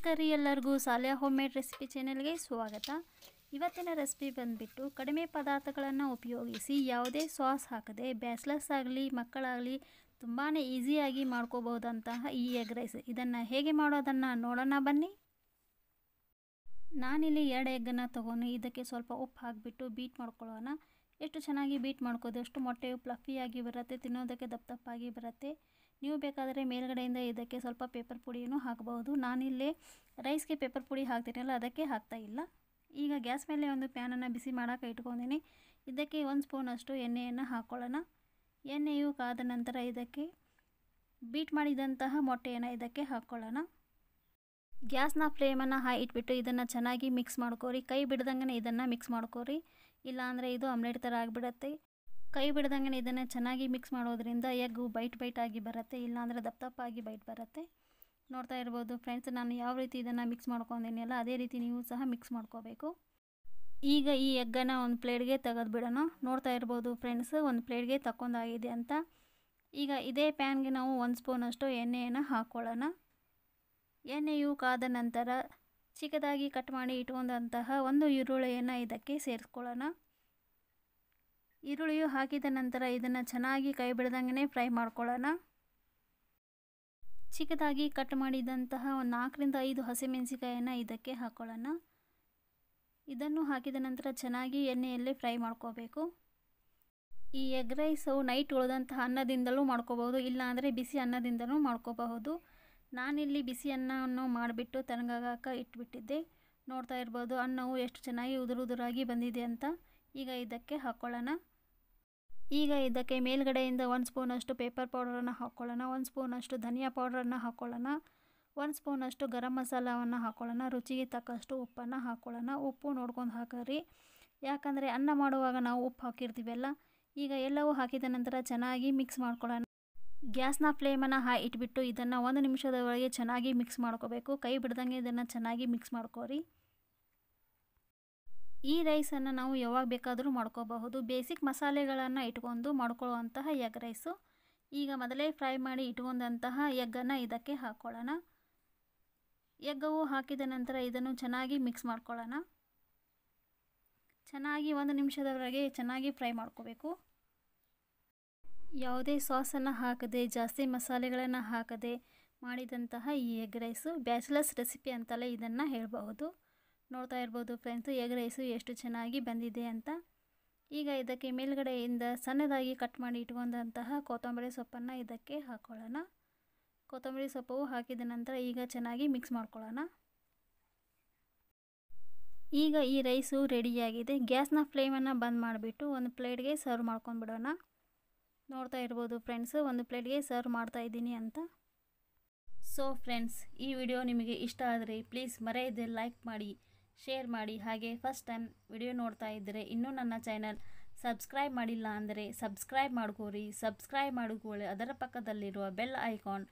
ನಮಸ್ಕಾರ ರೀ ಎಲ್ಲರಿಗೂ ಸಾಲಿಯಾ ಹೋಮ್ ಮೇಡ್ ರೆಸಿಪಿ ಚಾನೆಲ್ಗೆ ಸ್ವಾಗತ. ಇವತ್ತಿನ ರೆಸಿಪಿ ಬಂದುಬಿಟ್ಟು ಕಡಿಮೆ ಪದಾರ್ಥಗಳನ್ನು ಉಪಯೋಗಿಸಿ ಯಾವುದೇ ಸಾಸ್ ಹಾಕದೆ ಬ್ಯಾಚಲರ್ಸ್ ಆಗಲಿ ಮಕ್ಕಳಾಗಲಿ ತುಂಬಾ ಈಸಿಯಾಗಿ ಮಾಡ್ಕೋಬಹುದಂತಹ ಈ ಎಗ್ ರೈಸ್. ಇದನ್ನು ಹೇಗೆ ಮಾಡೋದನ್ನು ನೋಡೋಣ ಬನ್ನಿ. ನಾನಿಲ್ಲಿ 2 ಎಗ್ಗನ್ನು ತೊಗೊಂಡು ಇದಕ್ಕೆ ಸ್ವಲ್ಪ ಉಪ್ಪು ಹಾಕಿಬಿಟ್ಟು ಬೀಟ್ ಮಾಡ್ಕೊಳ್ಳೋಣ. ಎಷ್ಟು ಚೆನ್ನಾಗಿ ಬೀಟ್ ಮಾಡ್ಕೋದು ಅಷ್ಟು ಮೊಟ್ಟೆಯು ಫ್ಲಫಿಯಾಗಿ ಬರುತ್ತೆ, ತಿನ್ನೋದಕ್ಕೆ ದಪ್ಪ ದಪ್ಪಾಗಿ ಬರುತ್ತೆ. ನೀವು ಬೇಕಾದರೆ ಮೇಲ್ಗಡೆಯಿಂದ ಇದಕ್ಕೆ ಸ್ವಲ್ಪ ಪೇಪರ್ ಪುಡಿಯನ್ನು ಹಾಕಬಹುದು. ನಾನಿಲ್ಲಿ ರೈಸ್ಗೆ ಪೇಪರ್ ಪುಡಿ ಹಾಕ್ತೀನಲ್ಲ ಅದಕ್ಕೆ ಹಾಕ್ತಾ ಇಲ್ಲ. ಈಗ ಗ್ಯಾಸ್ ಮೇಲೆ ಒಂದು ಪ್ಯಾನನ್ನು ಬಿಸಿ ಮಾಡೋಕೆ ಇಟ್ಕೊಂಡಿನಿ. ಇದಕ್ಕೆ 1 ಸ್ಪೂನಷ್ಟು ಎಣ್ಣೆಯನ್ನು ಹಾಕ್ಕೊಳ್ಳೋಣ. ಎಣ್ಣೆಯು ಕಾದ ನಂತರ ಇದಕ್ಕೆ ಬೀಟ್ ಮಾಡಿದಂತಹ ಮೊಟ್ಟೆಯನ್ನು ಇದಕ್ಕೆ ಹಾಕ್ಕೊಳ್ಳೋಣ. ಗ್ಯಾಸ್ನ ಫ್ಲೇಮನ್ನು ಹೈ ಇಟ್ಬಿಟ್ಟು ಇದನ್ನು ಚೆನ್ನಾಗಿ ಮಿಕ್ಸ್ ಮಾಡ್ಕೋರಿ. ಕೈ ಬಿಡ್ದಂಗೆ ಇದನ್ನು ಮಿಕ್ಸ್ ಮಾಡ್ಕೋರಿ, ಇಲ್ಲಾಂದರೆ ಇದು ಆಮ್ಲೆಟ್ ಥರ ಆಗಿಬಿಡುತ್ತೆ. ಕೈ ಬಿಡ್ದಂಗೆ ಇದನ್ನು ಚೆನ್ನಾಗಿ ಮಿಕ್ಸ್ ಮಾಡೋದ್ರಿಂದ ಎಗ್ಗು ಬೈಟ್ ಆಗಿ ಬರುತ್ತೆ, ಇಲ್ಲಾಂದರೆ ದಪ್ಪ ದಪ್ಪಾಗಿ ಬೈಟ್ ಬರುತ್ತೆ. ನೋಡ್ತಾ ಇರ್ಬೋದು ಫ್ರೆಂಡ್ಸ್, ನಾನು ಯಾವ ರೀತಿ ಇದನ್ನು ಮಿಕ್ಸ್ ಮಾಡ್ಕೊಂಡಿನಲ್ಲ ಅದೇ ರೀತಿ ನೀವು ಸಹ ಮಿಕ್ಸ್ ಮಾಡ್ಕೋಬೇಕು. ಈಗ ಈ ಎಗ್ಗನ್ನು ಒಂದು ಪ್ಲೇಟ್ಗೆ ತೆಗೆದು ಬಿಡೋಣ. ನೋಡ್ತಾ ಇರ್ಬೋದು ಫ್ರೆಂಡ್ಸ್, ಒಂದು ಪ್ಲೇಟ್ಗೆ ತಗೊಂಡಾಗಿದೆ ಅಂತ. ಈಗ ಇದೇ ಪ್ಯಾನ್ಗೆ ನಾವು 1 ಸ್ಪೂನಷ್ಟು ಎಣ್ಣೆಯನ್ನು ಹಾಕ್ಕೊಳ್ಳೋಣ. ಎಣ್ಣೆಯು ಕಾದ ನಂತರ ಚಿಕ್ಕದಾಗಿ ಕಟ್ ಮಾಡಿ ಇಟ್ಕೊಂಡಂತಹ ಒಂದು ಈರುಳ್ಳಿಯನ್ನು ಇದಕ್ಕೆ ಸೇರಿಸ್ಕೊಳ್ಳೋಣ. ಈರುಳ್ಳಿಯು ಹಾಕಿದ ನಂತರ ಇದನ್ನು ಚೆನ್ನಾಗಿ ಕೈ ಬಿಡ್ದಂಗೆ ಫ್ರೈ ಮಾಡ್ಕೊಳ್ಳೋಣ. ಚಿಕ್ಕದಾಗಿ ಕಟ್ ಮಾಡಿದಂತಹ ಒಂದು 4 ರಿಂದ 5 ಹಸಿಮೆಣಸಿಕಾಯನ್ನು ಇದಕ್ಕೆ ಹಾಕ್ಕೊಳ್ಳೋಣ. ಇದನ್ನು ಹಾಕಿದ ನಂತರ ಚೆನ್ನಾಗಿ ಎಣ್ಣೆಯಲ್ಲಿ ಫ್ರೈ ಮಾಡ್ಕೋಬೇಕು. ಈ ಎಗ್ ರೈಸು ನೈಟ್ ಉಳಿದಂತಹ ಅನ್ನದಿಂದಲೂ ಮಾಡ್ಕೋಬಹುದು, ಇಲ್ಲಾಂದರೆ ಬಿಸಿ ಅನ್ನದಿಂದಲೂ ಮಾಡ್ಕೋಬಹುದು. ನಾನಿಲ್ಲಿ ಬಿಸಿ ಅನ್ನವನ್ನು ಮಾಡಿಬಿಟ್ಟು ತಣ್ಣಗಾಗಕ್ಕೆ ಇಟ್ಬಿಟ್ಟಿದ್ದೆ. ನೋಡ್ತಾ ಇರ್ಬೋದು ಅನ್ನವು ಎಷ್ಟು ಚೆನ್ನಾಗಿ ಉದುರಾಗಿ ಬಂದಿದೆ ಅಂತ. ಈಗ ಇದಕ್ಕೆ ಹಾಕ್ಕೊಳ್ಳೋಣ. ಈಗ ಇದಕ್ಕೆ ಮೇಲ್ಗಡೆಯಿಂದ 1 ಸ್ಪೂನಷ್ಟು ಪೇಪರ್ ಪೌಡರನ್ನು ಹಾಕ್ಕೊಳ್ಳೋಣ. 1 ಸ್ಪೂನಷ್ಟು ಧನಿಯಾ ಪೌಡರನ್ನು ಹಾಕ್ಕೊಳ್ಳೋಣ. 1 ಸ್ಪೂನಷ್ಟು ಗರಂ ಮಸಾಲವನ್ನು ಹಾಕ್ಕೊಳ್ಳೋಣ. ರುಚಿಗೆ ತಕ್ಕಷ್ಟು ಉಪ್ಪನ್ನು ಹಾಕ್ಕೊಳ್ಳೋಣ. ಉಪ್ಪು ನೋಡ್ಕೊಂಡು ಹಾಕಿರಿ, ಯಾಕಂದರೆ ಅನ್ನ ಮಾಡುವಾಗ ನಾವು ಉಪ್ಪು ಹಾಕಿರ್ತೀವಲ್ಲ. ಈಗ ಎಲ್ಲವೂ ಹಾಕಿದ ನಂತರ ಚೆನ್ನಾಗಿ ಮಿಕ್ಸ್ ಮಾಡ್ಕೊಳ್ಳೋಣ. ಗ್ಯಾಸ್ನ ಫ್ಲೇಮನ್ನು ಹೈ ಇಟ್ಬಿಟ್ಟು ಇದನ್ನು 1 ನಿಮಿಷದವರೆಗೆ ಚೆನ್ನಾಗಿ ಮಿಕ್ಸ್ ಮಾಡ್ಕೋಬೇಕು. ಕೈ ಬಿಡ್ದಂಗೆ ಇದನ್ನು ಚೆನ್ನಾಗಿ ಮಿಕ್ಸ್ ಮಾಡ್ಕೋರಿ. ಈ ರೈಸನ್ನು ನಾವು ಯಾವಾಗ ಬೇಕಾದರೂ ಮಾಡ್ಕೋಬಹುದು. ಬೇಸಿಕ್ ಮಸಾಲೆಗಳನ್ನು ಇಟ್ಕೊಂಡು ಮಾಡ್ಕೊಳ್ಳುವಂತಹ ಎಗ್ ರೈಸು. ಈಗ ಮೊದಲೇ ಫ್ರೈ ಮಾಡಿ ಇಟ್ಕೊಂಡಂತಹ ಎಗ್ಗನ್ನು ಇದಕ್ಕೆ ಹಾಕ್ಕೊಳ್ಳೋಣ. ಎಗ್ಗವು ಹಾಕಿದ ನಂತರ ಇದನ್ನು ಚೆನ್ನಾಗಿ ಮಿಕ್ಸ್ ಮಾಡ್ಕೊಳ್ಳೋಣ. ಚೆನ್ನಾಗಿ 1 ನಿಮಿಷದವರೆಗೆ ಚೆನ್ನಾಗಿ ಫ್ರೈ ಮಾಡ್ಕೋಬೇಕು. ಯಾವುದೇ ಸಾಸನ್ನು ಹಾಕದೆ ಜಾಸ್ತಿ ಮಸಾಲೆಗಳನ್ನು ಹಾಕದೆ ಮಾಡಿದಂತಹ ಈ ಎಗ್ ರೈಸು ಬ್ಯಾಚಲರ್ಸ್ ರೆಸಿಪಿ ಅಂತಲೇ ಇದನ್ನು ಹೇಳಬಹುದು. ನೋಡ್ತಾ ಇರ್ಬೋದು ಫ್ರೆಂಡ್ಸು ಎಗ್ ರೈಸು ಎಷ್ಟು ಚೆನ್ನಾಗಿ ಬಂದಿದೆ ಅಂತ. ಈಗ ಇದಕ್ಕೆ ಮೇಲ್ಗಡೆಯಿಂದ ಸಣ್ಣದಾಗಿ ಕಟ್ ಮಾಡಿ ಇಟ್ಕೊಂಡಂತಹ ಕೊತ್ತಂಬರಿ ಸೊಪ್ಪನ್ನು ಇದಕ್ಕೆ ಹಾಕ್ಕೊಳ್ಳೋಣ. ಕೊತ್ತಂಬರಿ ಸೊಪ್ಪು ಹಾಕಿದ ನಂತರ ಈಗ ಚೆನ್ನಾಗಿ ಮಿಕ್ಸ್ ಮಾಡ್ಕೊಳ್ಳೋಣ. ಈಗ ಈ ರೈಸು ರೆಡಿಯಾಗಿದೆ. ಗ್ಯಾಸ್ನ ಫ್ಲೇಮನ್ನು ಬಂದ್ ಮಾಡಿಬಿಟ್ಟು ಒಂದು ಪ್ಲೇಟ್ಗೆ ಸರ್ವ್ ಮಾಡ್ಕೊಂಡ್ಬಿಡೋಣ. ನೋಡ್ತಾ ಇರ್ಬೋದು ಫ್ರೆಂಡ್ಸು, ಒಂದು ಪ್ಲೇಟ್ಗೆ ಸರ್ವ್ ಮಾಡ್ತಾ ಇದ್ದೀನಿ ಅಂತ. ಸೊ ಫ್ರೆಂಡ್ಸ್, ಈ ವಿಡಿಯೋ ನಿಮಗೆ ಇಷ್ಟ ಆದರೆ ಪ್ಲೀಸ್ ಮರೆಯದೆ ಲೈಕ್ ಮಾಡಿ, ಶೇರ್ ಮಾಡಿ. ಹಾಗೆ ಫಸ್ಟ್ ಟೈಮ್ ವಿಡಿಯೋ ನೋಡ್ತಾ ಇದ್ದರೆ ಇನ್ನೂ ನನ್ನ ಚಾನಲ್ ಸಬ್ಸ್ಕ್ರೈಬ್ ಮಾಡಿಲ್ಲ ಅಂದರೆ ಸಬ್ಸ್ಕ್ರೈಬ್ ಮಾಡ್ಕೋರಿ. ಸಬ್ಸ್ಕ್ರೈಬ್ ಮಾಡಿಕೊಳ್ಳಿ, ಅದರ ಪಕ್ಕದಲ್ಲಿರುವ ಬೆಲ್ ಐಕಾನ್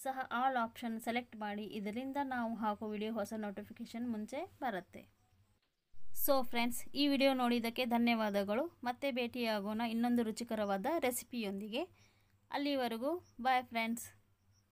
ಸಹ ಆಲ್ ಆಪ್ಷನ್ ಸೆಲೆಕ್ಟ್ ಮಾಡಿ. ಇದರಿಂದ ನಾವು ಹಾಕೋ ವಿಡಿಯೋ ಹೊಸ ನೋಟಿಫಿಕೇಷನ್ ಮುಂಚೆ ಬರುತ್ತೆ. ಸೊ ಫ್ರೆಂಡ್ಸ್, ಈ ವಿಡಿಯೋ ನೋಡಿದ್ದಕ್ಕೆ ಧನ್ಯವಾದಗಳು. ಮತ್ತೆ ಭೇಟಿಯಾಗೋಣ ಇನ್ನೊಂದು ರುಚಿಕರವಾದ ರೆಸಿಪಿಯೊಂದಿಗೆ. ಅಲ್ಲಿವರೆಗೂ ಬಾಯ್ ಫ್ರೆಂಡ್ಸ್.